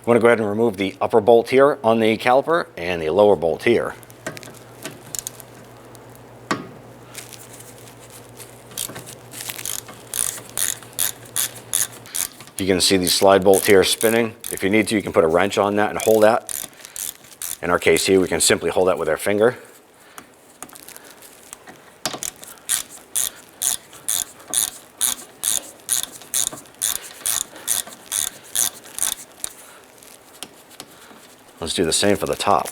want to go ahead and remove the upper bolt here on the caliper and the lower bolt here. You can see the slide bolt here spinning. If you need to, you can put a wrench on that and hold that. In our case here, we can simply hold that with our finger. Let's do the same for the top.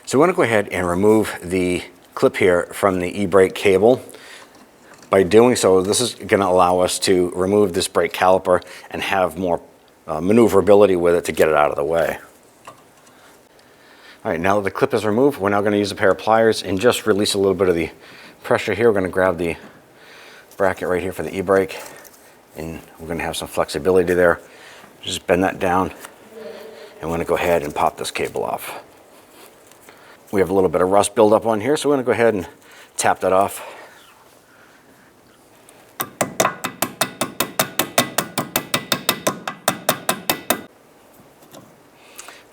So we want to go ahead and remove the clip here from the e-brake cable. By doing so, this is going to allow us to remove this brake caliper and have more maneuverability with it to get it out of the way. All right, now that the clip is removed, we're now going to use a pair of pliers and just release a little bit of the pressure here. We're going to grab the bracket right here for the e-brake, and we're going to have some flexibility there. Just bend that down, and we're going to go ahead and pop this cable off. We have a little bit of rust buildup on here, so we're going to go ahead and tap that off.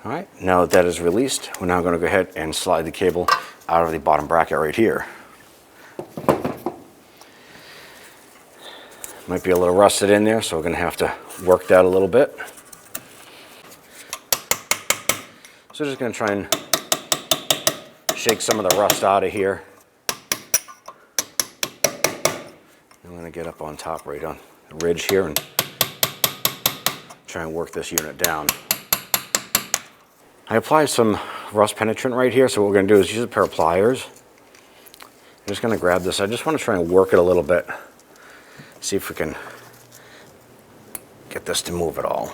All right, now that is released, we're now going to go ahead and slide the cable out of the bottom bracket right here. Might be a little rusted in there, so we're going to have to work that a little bit. So just going to try and shake some of the rust out of here. I'm going to get up on top right on the ridge here and try and work this unit down. I applied some rust penetrant right here, so what we're going to do is use a pair of pliers. I'm just going to grab this. I just want to try and work it a little bit. See if we can get this to move at all.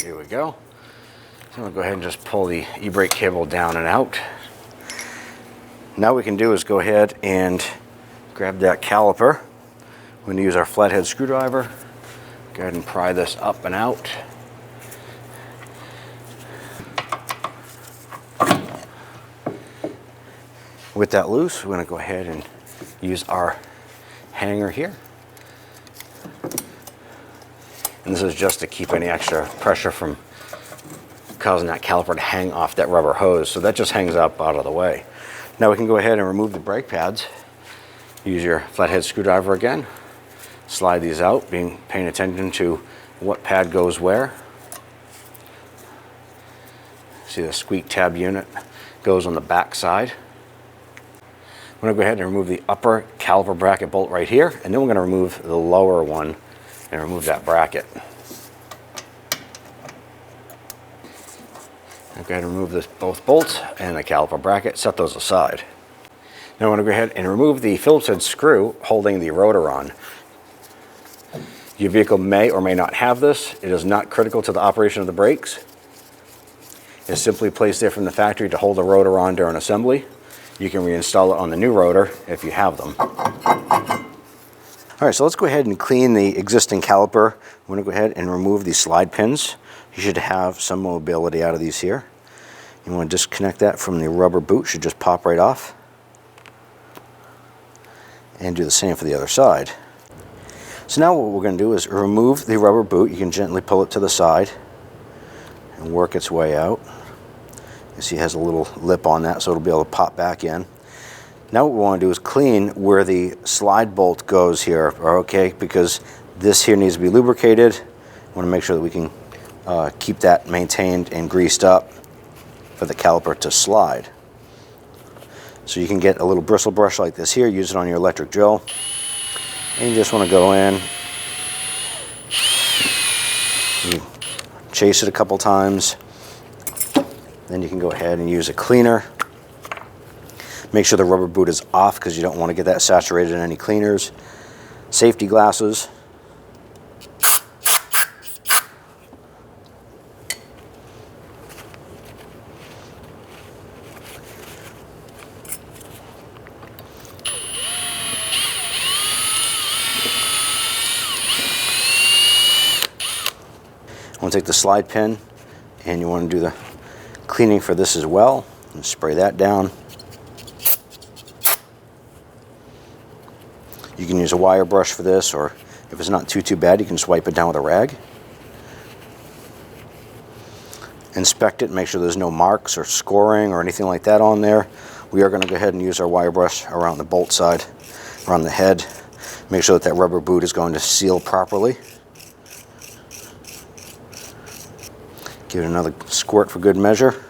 Here we go. So I'm going to go ahead and just pull the e-brake cable down and out. Now what we can do is go ahead and grab that caliper. We're going to use our flathead screwdriver. Go ahead and pry this up and out. With that loose, we're going to go ahead and use our hanger here. And this is just to keep any extra pressure from causing that caliper to hang off that rubber hose. So that just hangs up out of the way. Now we can go ahead and remove the brake pads. Use your flathead screwdriver again. Slide these out, paying attention to what pad goes where. See the squeak tab unit goes on the back side. I'm going to go ahead and remove the upper caliper bracket bolt right here, and then we're going to remove the lower one and remove that bracket. I'll go ahead and remove both bolts and the caliper bracket, set those aside. Now I want to go ahead and remove the Phillips head screw holding the rotor on. Your vehicle may or may not have this. It is not critical to the operation of the brakes. It's simply placed there from the factory to hold the rotor on during assembly. You can reinstall it on the new rotor if you have them. All right, so let's go ahead and clean the existing caliper. I'm going to go ahead and remove these slide pins. You should have some mobility out of these here. You want to disconnect that from the rubber boot. It should just pop right off. And do the same for the other side. So now what we're going to do is remove the rubber boot. You can gently pull it to the side and work its way out. You see it has a little lip on that, so it'll be able to pop back in. Now what we want to do is clean where the slide bolt goes here, okay, because this here needs to be lubricated. We want to make sure that we can keep that maintained and greased up for the caliper to slide. So you can get a little bristle brush like this here, use it on your electric drill, and you just want to go in, you chase it a couple times, then you can go ahead and use a cleaner. Make sure the rubber boot is off because you don't want to get that saturated in any cleaners. Safety glasses. I want to take the slide pin and you want to do the cleaning for this as well and spray that down. You can use a wire brush for this, or if it's not too bad, you can just wipe it down with a rag. Inspect it, make sure there's no marks or scoring or anything like that on there. We are going to go ahead and use our wire brush around the bolt side, around the head. Make sure that rubber boot is going to seal properly. Give it another squirt for good measure.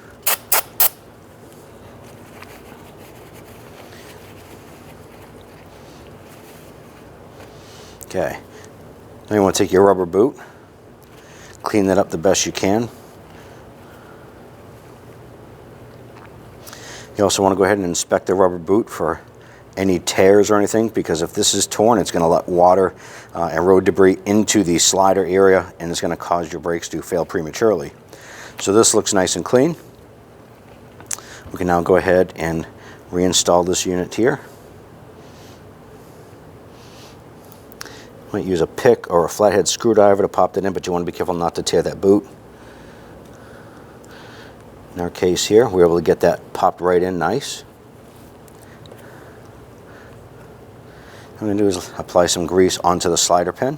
Okay, now you want to take your rubber boot, clean that up the best you can. You also want to go ahead and inspect the rubber boot for any tears or anything, because if this is torn, it's going to let water and road debris into the slider area, and it's going to cause your brakes to fail prematurely. So this looks nice and clean. We can now go ahead and reinstall this unit here. You might use a pick or a flathead screwdriver to pop that in, but you want to be careful not to tear that boot. In our case here, we're able to get that popped right in nice. What I'm going to do is apply some grease onto the slider pin.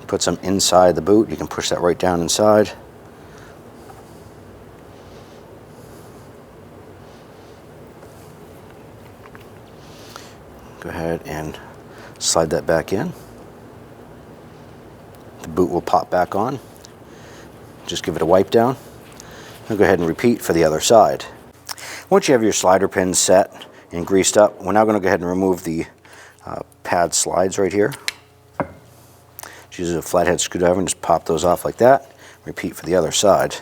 Put some inside the boot. You can push that right down inside. Go ahead and slide that back in. The boot will pop back on. Just give it a wipe down. I'll go ahead and repeat for the other side. Once you have your slider pins set and greased up, we're now going to go ahead and remove the pad slides right here. Just use a flathead screwdriver and just pop those off like that. Repeat for the other side.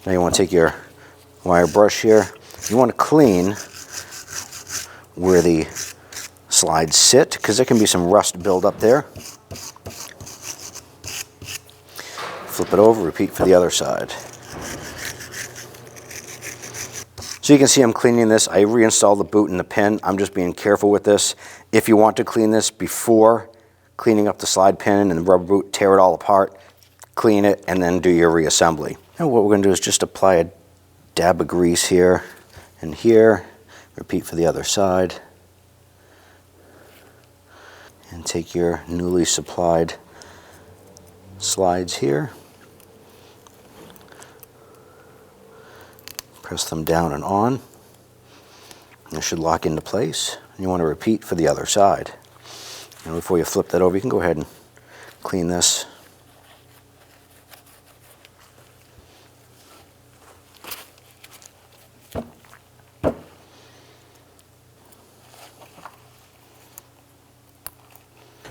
Now you want to take your wire brush here. You want to clean where the slides sit, because there can be some rust build up there. Flip it over, repeat for the other side. So you can see I'm cleaning this. I reinstalled the boot and the pin. I'm just being careful with this. If you want to clean this before cleaning up the slide pin and the rubber boot, tear it all apart, clean it, and then do your reassembly. Now what we're going to do is just apply a dab of grease here and here. Repeat for the other side. And take your newly supplied slides here. Press them down and on. It should lock into place. You want to repeat for the other side. And before you flip that over, you can go ahead and clean this.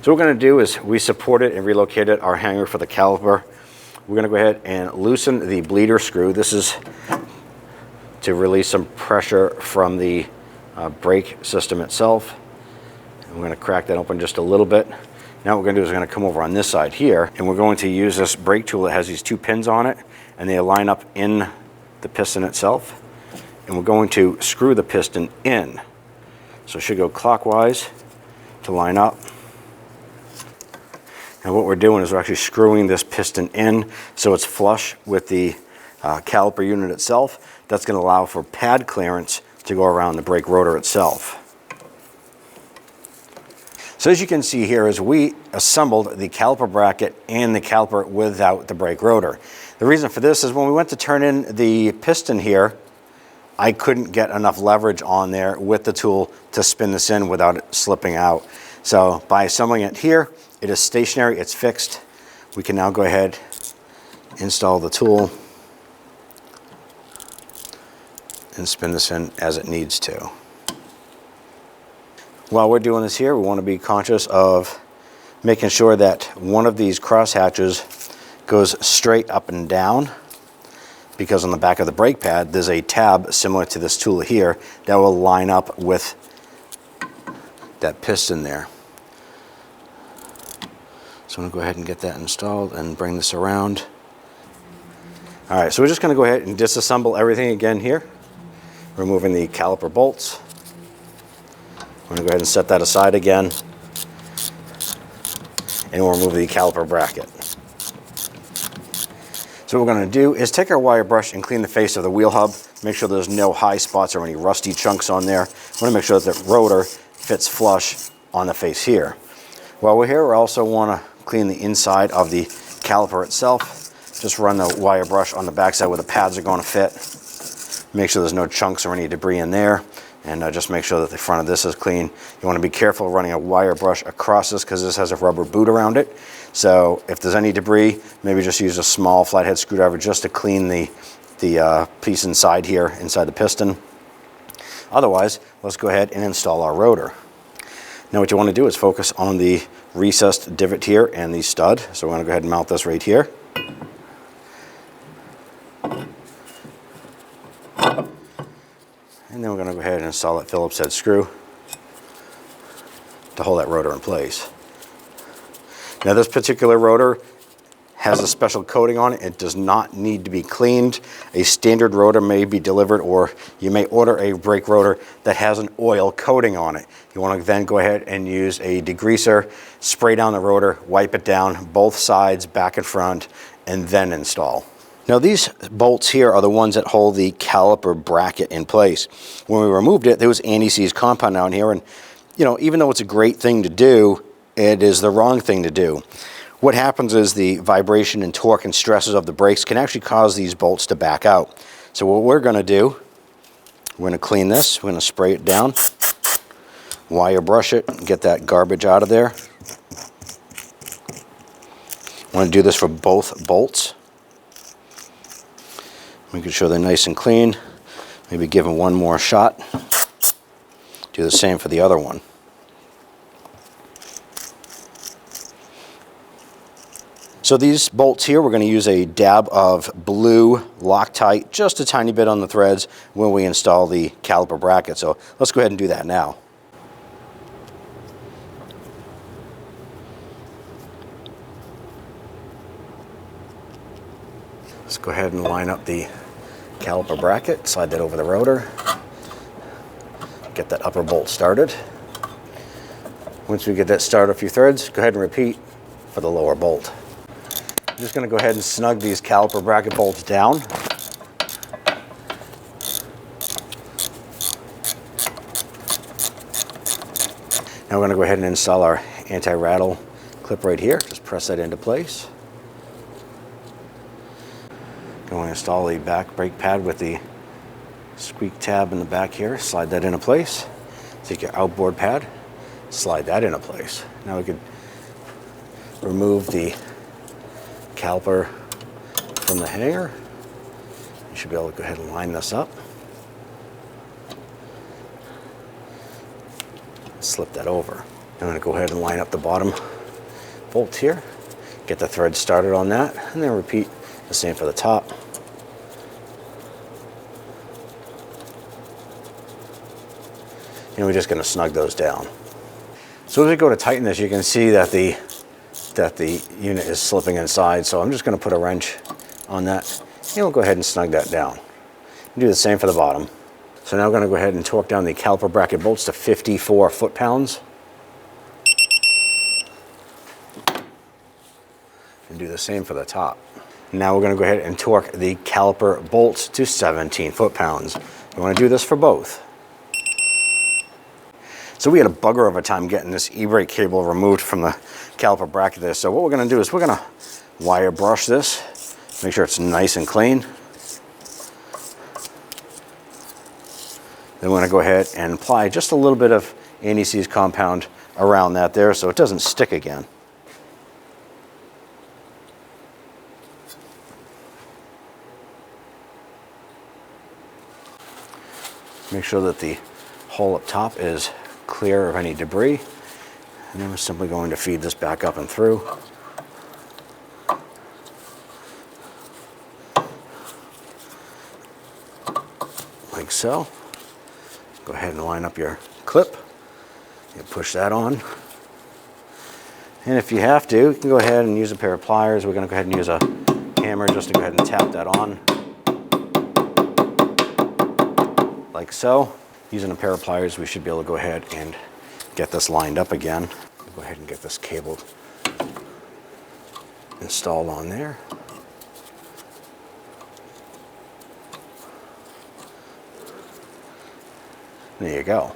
So what we're going to do is we supported and relocated our hanger for the caliper. We're going to go ahead and loosen the bleeder screw. This is to release some pressure from the brake system itself. And we're going to crack that open just a little bit. Now what we're going to do is we're going to come over on this side here, and we're going to use this brake tool that has these two pins on it, and they line up in the piston itself. And we're going to screw the piston in. So it should go clockwise to line up. And what we're doing is we're actually screwing this piston in so it's flush with the caliper unit itself. That's going to allow for pad clearance to go around the brake rotor itself. So as you can see here, is we assembled the caliper bracket and the caliper without the brake rotor. The reason for this is when we went to turn in the piston here, I couldn't get enough leverage on there with the tool to spin this in without it slipping out. So by assembling it here, it is stationary, it's fixed. We can now go ahead, install the tool, and spin this in as it needs to. While we're doing this here, we want to be conscious of making sure that one of these cross hatches goes straight up and down, because on the back of the brake pad there's a tab similar to this tool here that will line up with that piston there. So I'm going to go ahead and get that installed and bring this around. Alright, so we're just going to go ahead and disassemble everything again here. Removing the caliper bolts. I'm going to go ahead and set that aside again. And we'll remove the caliper bracket. So what we're going to do is take our wire brush and clean the face of the wheel hub. Make sure there's no high spots or any rusty chunks on there. Want to make sure that the rotor fits flush on the face here. While we're here, we also want to clean the inside of the caliper itself. Just run the wire brush on the backside where the pads are going to fit. Make sure there's no chunks or any debris in there. And just make sure that the front of this is clean. You want to be careful running a wire brush across this because this has a rubber boot around it. So if there's any debris, maybe just use a small flathead screwdriver just to clean the piece inside here, inside the piston. Otherwise, let's go ahead and install our rotor. Now what you want to do is focus on the recessed divot here and the stud. So we're going to go ahead and mount this right here. And then we're going to go ahead and install that Phillips head screw to hold that rotor in place. Now this particular rotor has a special coating on it. It does not need to be cleaned. A standard rotor may be delivered, or you may order a brake rotor that has an oil coating on it. You want to then go ahead and use a degreaser, spray down the rotor, wipe it down, both sides, back and front, and then install. Now these bolts here are the ones that hold the caliper bracket in place. When we removed it, there was anti-seize compound down here, and you know, even though it's a great thing to do, it is the wrong thing to do. What happens is the vibration and torque and stresses of the brakes can actually cause these bolts to back out. So what we're going to do, we're going to clean this, we're going to spray it down, wire brush it, and get that garbage out of there. I want to do this for both bolts. Making sure they're nice and clean. Maybe give them one more shot. Do the same for the other one. So these bolts here, we're going to use a dab of blue Loctite, just a tiny bit on the threads when we install the caliper bracket. So let's go ahead and do that now. Let's go ahead and line up the caliper bracket, slide that over the rotor, get that upper bolt started. Once we get that started a few threads, go ahead and repeat for the lower bolt. I'm just going to go ahead and snug these caliper bracket bolts down. Now we're going to go ahead and install our anti-rattle clip right here. Just press that into place. Going to install the back brake pad with the squeak tab in the back here. Slide that into place. Take your outboard pad, slide that into place. Now we could remove the caliper from the hanger. You should be able to go ahead and line this up. Slip that over. I'm going to go ahead and line up the bottom bolt here. Get the thread started on that, and then repeat the same for the top. And we're just going to snug those down. So as we go to tighten this, you can see that the unit is slipping inside. So I'm just going to put a wrench on that, and we'll go ahead and snug that down. Do the same for the bottom. So now we're going to go ahead and torque down the caliper bracket bolts to 54 foot-pounds. And do the same for the top. Now we're going to go ahead and torque the caliper bolts to 17 foot-pounds. You want to do this for both. So we had a bugger of a time getting this e-brake cable removed from the caliper bracket there. So what we're going to do is we're going to wire brush this, make sure it's nice and clean. Then we're going to go ahead and apply just a little bit of anti-seize compound around that there so it doesn't stick again. Make sure that the hole up top is clear of any debris, and then we're simply going to feed this back up and through. Like so. Go ahead and line up your clip. You push that on. And if you have to, you can go ahead and use a pair of pliers. We're going to go ahead and use a hammer just to go ahead and tap that on. Like so. Using a pair of pliers, we should be able to go ahead and get this lined up again. Go ahead and get this cable installed on there. There you go.